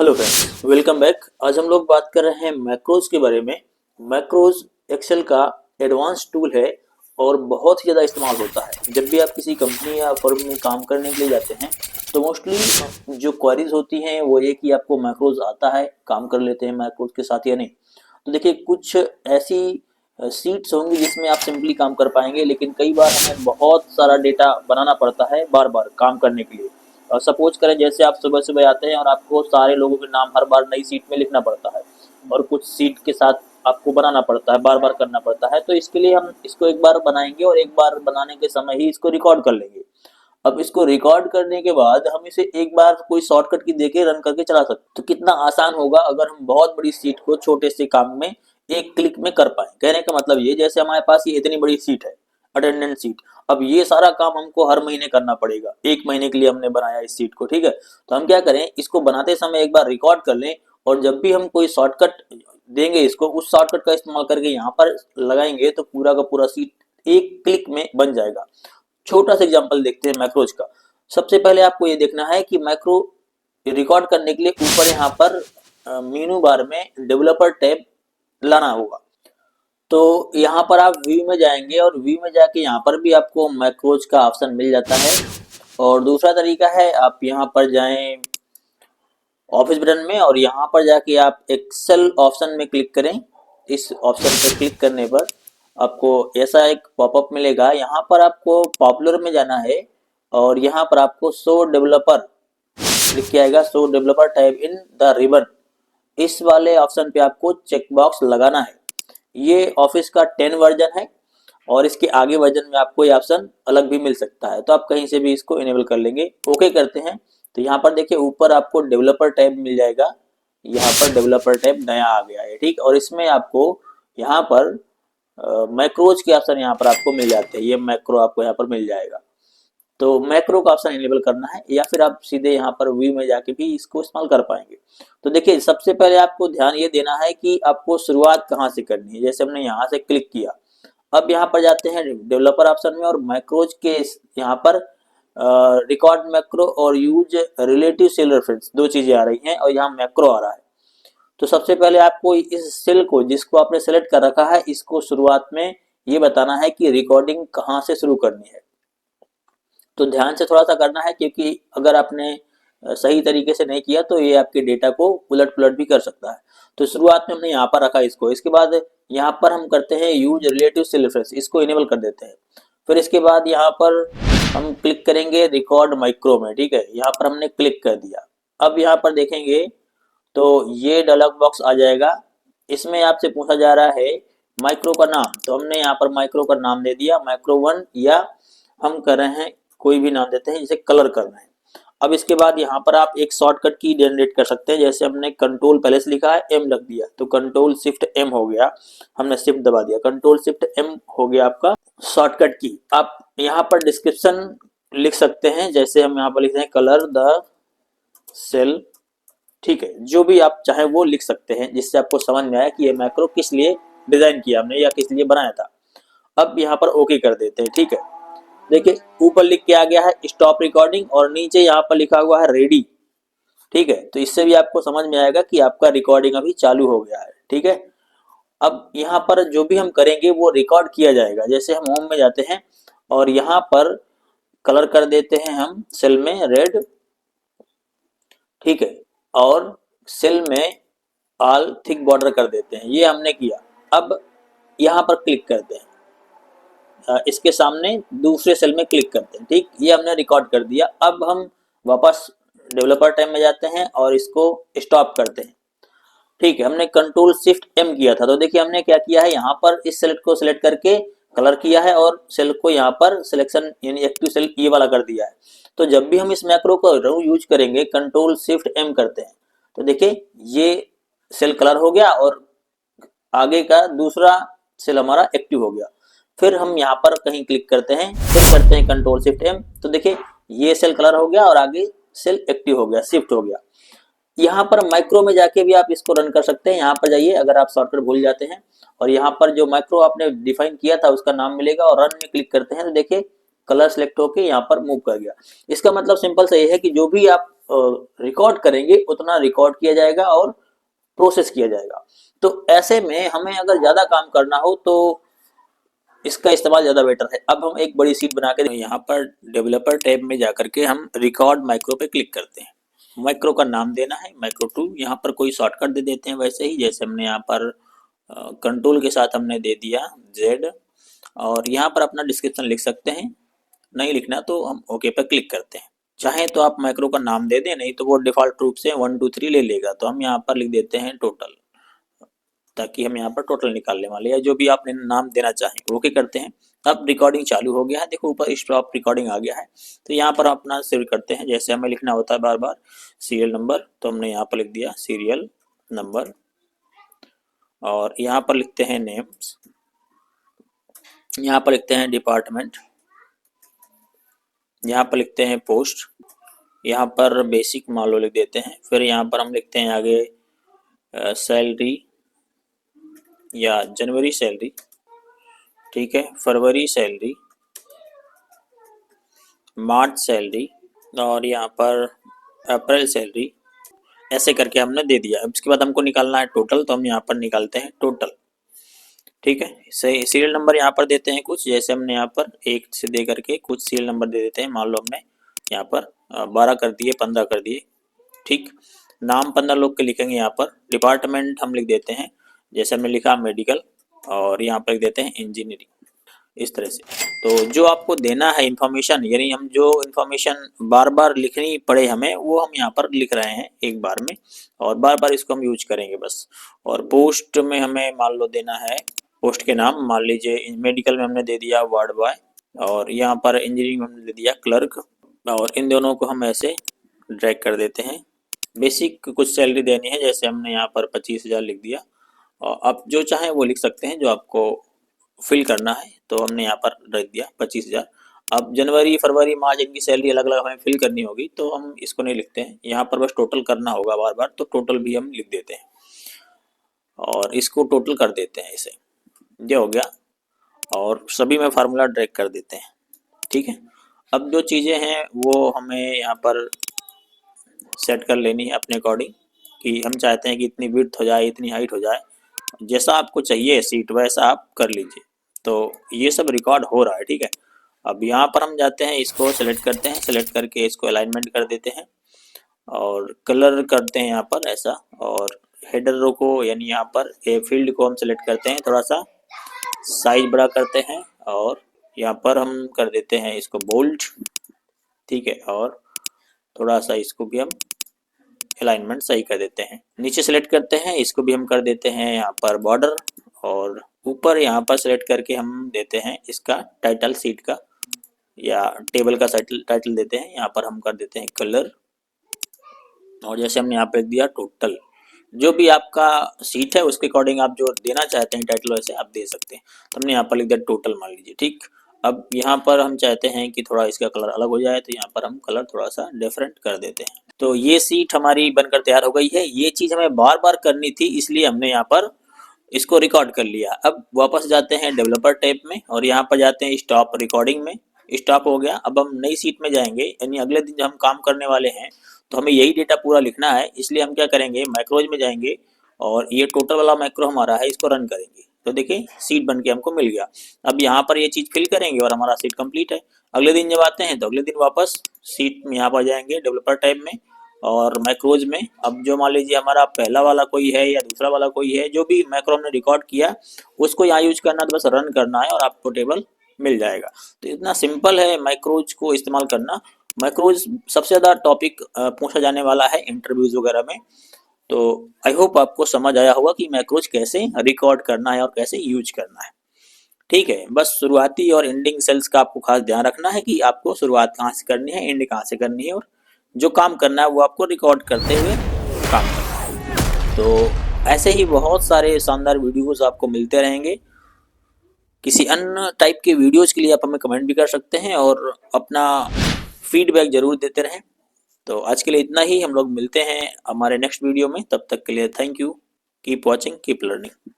Hello friends, welcome back. आज हम लोग बात कर रहे हैं मैक्रोज के बारे में। मैक्रोज एक्सेल का एडवांस टूल है और बहुत ही ज़्यादा इस्तेमाल होता है। जब भी आप किसी कंपनी या फर्म में काम करने के लिए जाते हैं तो मोस्टली जो क्वेरीज होती हैं वो ये कि आपको मैक्रोज आता है, काम कर लेते हैं मैक्रोज के साथ या नहीं। तो देखिए, कुछ ऐसी सीट्स होंगी जिसमें आप सिंपली काम कर पाएंगे, लेकिन कई बार हमें बहुत सारा डेटा बनाना पड़ता है बार बार काम करने के लिए। और सपोज करें जैसे आप सुबह सुबह आते हैं और आपको सारे लोगों के नाम हर बार नई सीट में लिखना पड़ता है और कुछ सीट के साथ आपको बनाना पड़ता है, बार बार करना पड़ता है। तो इसके लिए हम इसको एक बार बनाएंगे और एक बार बनाने के समय ही इसको रिकॉर्ड कर लेंगे। अब इसको रिकॉर्ड करने के बाद हम इसे एक बार कोई शॉर्टकट की देके रन करके चला सकते। तो कितना आसान होगा अगर हम बहुत बड़ी सीट को छोटे से काम में एक क्लिक में कर पाए। कहने का मतलब ये, जैसे हमारे पास ये इतनी बड़ी सीट है, अटेंडेंस सीट। अब ये सारा काम हमको हर महीने करना पड़ेगा, एक महीने के लिए हमने बनाया इस सीट को, ठीक है। तो हम क्या करें, इसको बनाते समय एक बार रिकॉर्ड कर लें और जब भी हम कोई शॉर्टकट देंगे इसको, उस शॉर्टकट का इस्तेमाल करके यहाँ पर लगाएंगे तो पूरा का पूरा सीट एक क्लिक में बन जाएगा। छोटा सा एग्जांपल देखते हैं मैक्रोज का। सबसे पहले आपको ये देखना है कि मैक्रो रिकॉर्ड करने के लिए ऊपर यहाँ पर मेनू बार में डेवलपर टैब लाना होगा। तो यहाँ पर आप व्यू में जाएंगे और व्यू में जाके यहाँ पर भी आपको मैक्रोज का ऑप्शन मिल जाता है। और दूसरा तरीका है, आप यहाँ पर जाएं ऑफिस बटन में और यहाँ पर जाके आप एक्सेल ऑप्शन में क्लिक करें। इस ऑप्शन पर क्लिक करने पर आपको ऐसा एक पॉपअप मिलेगा। यहाँ पर आपको पॉपुलर में जाना है और यहाँ पर आपको शो डेवलपर लिख के आएगा, show developer type in the ribbon. इस वाले ऑप्शन पे आपको चेक बॉक्स लगाना है। ये ऑफिस का 10 वर्जन है और इसके आगे वर्जन में आपको ये ऑप्शन अलग भी मिल सकता है, तो आप कहीं से भी इसको इनेबल कर लेंगे। ओके करते हैं तो यहाँ पर देखिए ऊपर आपको डेवलपर टैब मिल जाएगा। यहाँ पर डेवलपर टैब नया आ गया है, ठीक। और इसमें आपको यहाँ पर मैक्रोज के ऑप्शन यहाँ पर आपको मिल जाते हैं। ये मैक्रो आपको यहाँ पर मिल जाएगा। तो मैक्रो का ऑप्शन इनेबल करना है या फिर आप सीधे यहाँ पर व्यू में जाके भी इसको इस्तेमाल कर पाएंगे। तो देखिए, सबसे पहले आपको ध्यान ये देना है कि आपको शुरुआत कहाँ से करनी है। जैसे हमने यहाँ से क्लिक किया, अब यहाँ पर जाते हैं डेवलपर ऑप्शन में और मैक्रोज के यहाँ पर रिकॉर्ड मैक्रो और यूज रिलेटिव सेल रेफरेंस, दो चीजें आ रही हैं और यहाँ मैक्रो आ रहा है। तो सबसे पहले आपको इस सेल को जिसको आपने सेलेक्ट कर रखा है, इसको शुरुआत में ये बताना है कि रिकॉर्डिंग कहाँ से शुरू करनी है। तो ध्यान से थोड़ा सा करना है, क्योंकि अगर आपने सही तरीके से नहीं किया तो ये आपके डेटा को उलट पुलट भी कर सकता है। तो शुरुआत में हमने यहाँ पर रखा इसको। इसके बाद यहाँ पर हम करते हैं यूज रिलेटिव सेल रेफरेंस, इसको इनेबल कर देते हैं। फिर इसके बाद यहाँ पर हम क्लिक करेंगे रिकॉर्ड माइक्रो में, ठीक है। यहाँ पर हमने क्लिक कर दिया। अब यहाँ पर देखेंगे तो ये डायलॉग बॉक्स आ जाएगा। इसमें आपसे पूछा जा रहा है माइक्रो का नाम, तो हमने यहाँ पर माइक्रो का नाम दे दिया, माइक्रो 1, या हम कर रहे हैं कोई भी नाम देते हैं, जिसे कलर करना है। अब इसके बाद यहाँ पर आप एक शॉर्टकट की जनरेट कर सकते हैं। जैसे हमने कंट्रोल पहले से लिखा है, एम रख दिया, तो कंट्रोल शिफ्ट एम हो गया। हमने शिफ्ट दबा दिया, कंट्रोल शिफ्ट एम हो गया आपका शॉर्टकट की। आप यहाँ पर डिस्क्रिप्शन लिख सकते हैं, जैसे हम यहाँ पर लिखते हैं कलर द सेल, ठीक है। जो भी आप चाहे वो लिख सकते हैं, जिससे आपको समझ में आया कि ये मैक्रो किस लिए डिजाइन किया हमने या किस लिए बनाया था। अब यहाँ पर ओके कर देते हैं, ठीक है। देखिए ऊपर लिख के आ गया है स्टॉप रिकॉर्डिंग और नीचे यहाँ पर लिखा हुआ है रेडी, ठीक है। तो इससे भी आपको समझ में आएगा कि आपका रिकॉर्डिंग अभी चालू हो गया है, ठीक है। अब यहाँ पर जो भी हम करेंगे वो रिकॉर्ड किया जाएगा। जैसे हम होम में जाते हैं और यहाँ पर कलर कर देते हैं हम सेल में रेड, ठीक है, और सेल में ऑल थिक बॉर्डर कर देते हैं, ये हमने किया। अब यहाँ पर क्लिक करते हैं, इसके सामने दूसरे सेल में क्लिक करते हैं, ठीक। ये हमने रिकॉर्ड कर दिया। अब हम वापस डेवलपर टाइम में जाते हैं और इसको स्टॉप करते हैं, ठीक है। हमने कंट्रोल शिफ्ट एम किया था, तो देखिए हमने क्या किया है, यहाँ पर इस सेलेक्ट को सिलेक्ट करके कलर किया है और सेल को यहाँ पर सिलेक्शन यानी एक्टिव सेल ये वाला कर दिया है। तो जब भी हम इस मैक्रो को यूज करेंगे, कंट्रोल शिफ्ट एम करते हैं, तो देखिए ये सेल कलर हो गया और आगे का दूसरा सेल हमारा एक्टिव हो गया। फिर हम यहाँ पर कहीं क्लिक करते हैं, फिर करते हैं कंट्रोल शिफ्ट एम, तो देखिए ये सेल कलर हो गया और आगे सेल एक्टिव हो गया, शिफ्ट हो गया। यहाँ पर माइक्रो में जाके भी आप इसको रन कर सकते हैं। यहाँ पर जाइए अगर आप शॉर्टकट भूल जाते हैं, और यहाँ पर जो माइक्रो आपने डिफाइन किया था उसका नाम मिलेगा और रन में क्लिक करते हैं तो देखिए कलर सेलेक्ट होके यहाँ पर मूव कर गया। इसका मतलब सिंपल सा ये है कि जो भी आप रिकॉर्ड करेंगे उतना रिकॉर्ड किया जाएगा और प्रोसेस किया जाएगा। तो ऐसे में हमें अगर ज़्यादा काम करना हो तो इसका इस्तेमाल ज़्यादा बेटर है। अब हम एक बड़ी शीट बना के यहाँ पर डेवलपर टैब में जाकर के हम रिकॉर्ड माइक्रो पे क्लिक करते हैं। माइक्रो का नाम देना है माइक्रो 2, यहाँ पर कोई शॉर्टकट दे देते हैं वैसे ही जैसे हमने यहाँ पर कंट्रोल के साथ हमने दे दिया Z, और यहाँ पर अपना डिस्क्रिप्शन लिख सकते हैं, नहीं लिखना तो हम ओके पर क्लिक करते हैं। चाहे तो आप माइक्रो का नाम दे दें, नहीं तो वो डिफॉल्ट रूप से 1 2 3 ले लेगा। तो हम यहाँ पर लिख देते हैं टोटल, ताकि हम यहाँ पर टोटल निकालने वाले या जो भी आपने नाम देना चाहें ओके करते हैं। अब रिकॉर्डिंग चालू हो गया है, देखो ऊपर स्टॉप रिकॉर्डिंग आ गया है। तो यहाँ पर अपना सेव करते हैं, जैसे हमें लिखना होता है बार बार सीरियल नंबर, तो हमने यहाँ पर लिख दिया सीरियल नंबर, और यहाँ पर लिखते हैं नेम्स, यहाँ पर लिखते हैं डिपार्टमेंट, यहाँ पर लिखते हैं पोस्ट, यहाँ पर बेसिक मान लो लिख देते हैं। फिर यहाँ पर हम लिखते हैं आगे सैलरी या जनवरी सैलरी, ठीक है, फरवरी सैलरी, मार्च सैलरी, और यहाँ पर अप्रैल सैलरी, ऐसे करके हमने दे दिया। अब इसके बाद हमको निकालना है टोटल, तो हम यहाँ पर निकालते हैं टोटल, ठीक है। सही सीरियल नंबर यहाँ पर देते हैं कुछ, जैसे हमने यहाँ पर 1 से दे करके कुछ सीरियल नंबर दे देते हैं। मान लो हमने यहाँ पर 12 कर दिए, 15 कर दिए, ठीक। नाम 15 लोग के लिखेंगे यहाँ पर। डिपार्टमेंट हम लिख देते हैं, जैसे हमने लिखा मेडिकल, और यहाँ पर लिख देते हैं इंजीनियरिंग, इस तरह से। तो जो आपको देना है इन्फॉर्मेशन, यानी हम जो इन्फॉर्मेशन बार बार लिखनी पड़े हमें, वो हम यहाँ पर लिख रहे हैं एक बार में, और बार बार इसको हम यूज करेंगे बस। और पोस्ट में हमें मान लो देना है, पोस्ट के नाम मान लीजिए मेडिकल में हमने दे दिया वार्ड बॉय, और यहाँ पर इंजीनियरिंग में हमने दे दिया क्लर्क, और इन दोनों को हम ऐसे ड्रैग कर देते हैं। बेसिक कुछ सैलरी देनी है, जैसे हमने यहाँ पर 25,000 लिख दिया, और आप जो चाहें वो लिख सकते हैं जो आपको फिल करना है। तो हमने यहाँ पर रख दिया 25,000। अब जनवरी फरवरी मार्च इनकी सैलरी अलग अलग हमें फिल करनी होगी, तो हम इसको नहीं लिखते हैं, यहाँ पर बस टोटल करना होगा बार बार, तो टोटल भी हम लिख देते हैं और इसको टोटल कर देते हैं इसे, ये हो गया। और सभी में फार्मूला ड्रैग कर देते हैं, ठीक है। अब जो चीज़ें हैं वो हमें यहाँ पर सेट कर लेनी है अपने अकॉर्डिंग, कि हम चाहते हैं कि इतनी विड्थ हो जाए, इतनी हाइट हो जाए, जैसा आपको चाहिए सीट वैसा आप कर लीजिए। तो ये सब रिकॉर्ड हो रहा है, ठीक है। अब यहाँ पर हम जाते हैं, इसको सेलेक्ट करते हैं, सेलेक्ट करके इसको अलाइनमेंट कर देते हैं और कलर करते हैं यहाँ पर ऐसा, और हेडर को यानी यहाँ पर ए फील्ड को हम सेलेक्ट करते हैं, थोड़ा सा साइज बड़ा करते हैं, और यहाँ पर हम कर देते हैं इसको बोल्ड, ठीक है, और थोड़ा सा इसको भी हम अलाइनमेंट सही कर देते हैं। नीचे सेलेक्ट करते हैं, इसको भी हम कर देते हैं यहाँ पर बॉर्डर, और ऊपर यहाँ पर सेलेक्ट करके हम देते हैं इसका टाइटल सीट का या टेबल का टाइटल देते हैं, यहाँ पर हम कर देते हैं कलर, और जैसे हमने यहाँ पे दिया टोटल, जो भी आपका सीट है उसके अकॉर्डिंग आप जो देना चाहते हैं टाइटल वैसे आप दे सकते हैं। तो हमने यहाँ पर लिख दिया टोटल मान लीजिए, ठीक। अब यहाँ पर हम चाहते हैं कि थोड़ा इसका कलर अलग हो जाए, तो यहाँ पर हम कलर थोड़ा सा डिफरेंट कर देते हैं। तो ये सीट हमारी बनकर तैयार हो गई है। ये चीज़ हमें बार बार करनी थी, इसलिए हमने यहाँ पर इसको रिकॉर्ड कर लिया। अब वापस जाते हैं डेवलपर टैब में, और यहाँ पर जाते हैं स्टॉप रिकॉर्डिंग में, स्टॉप हो गया। अब हम नई सीट में जाएंगे, यानी अगले दिन जब हम काम करने वाले हैं तो हमें यही डेटा पूरा लिखना है, इसलिए हम क्या करेंगे, मैक्रोज में जाएंगे, और ये टोटल वाला मैक्रो हमारा है, इसको रन करेंगे। तो देखिए सीट बन के हमको मिल गया। अब यहाँ पर ये चीज़ फिल करेंगे और हमारा सीट कंप्लीट है। अगले दिन जब आते हैं तो अगले दिन वापस सीट में यहाँ पर जाएंगे डेवलपर टैब में और मैक्रोज में। अब जो मान लीजिए हमारा पहला वाला कोई है या दूसरा वाला कोई है, जो भी मैक्रो हमने रिकॉर्ड किया उसको यहाँ यूज करना, तो बस रन करना है और आपको टेबल मिल जाएगा। तो इतना सिंपल है मैक्रोज को इस्तेमाल करना। मैक्रोज सबसे ज़्यादा टॉपिक पूछा जाने वाला है इंटरव्यूज वगैरह में। तो आई होप आपको समझ आया होगा कि मैक्रोज कैसे रिकॉर्ड करना है और कैसे यूज करना है, ठीक है। बस शुरुआती और एंडिंग सेल्स का आपको खास ध्यान रखना है कि आपको शुरुआत कहाँ से करनी है, एंड कहाँ से करनी है, और जो काम करना है वो आपको रिकॉर्ड करते हुए काम करना है। तो ऐसे ही बहुत सारे शानदार वीडियोस आपको मिलते रहेंगे। किसी अन्य टाइप के वीडियोस के लिए आप हमें कमेंट भी कर सकते हैं और अपना फीडबैक जरूर देते रहें। तो आज के लिए इतना ही, हम लोग मिलते हैं हमारे नेक्स्ट वीडियो में। तब तक के लिए thank you, keep watching, keep learning.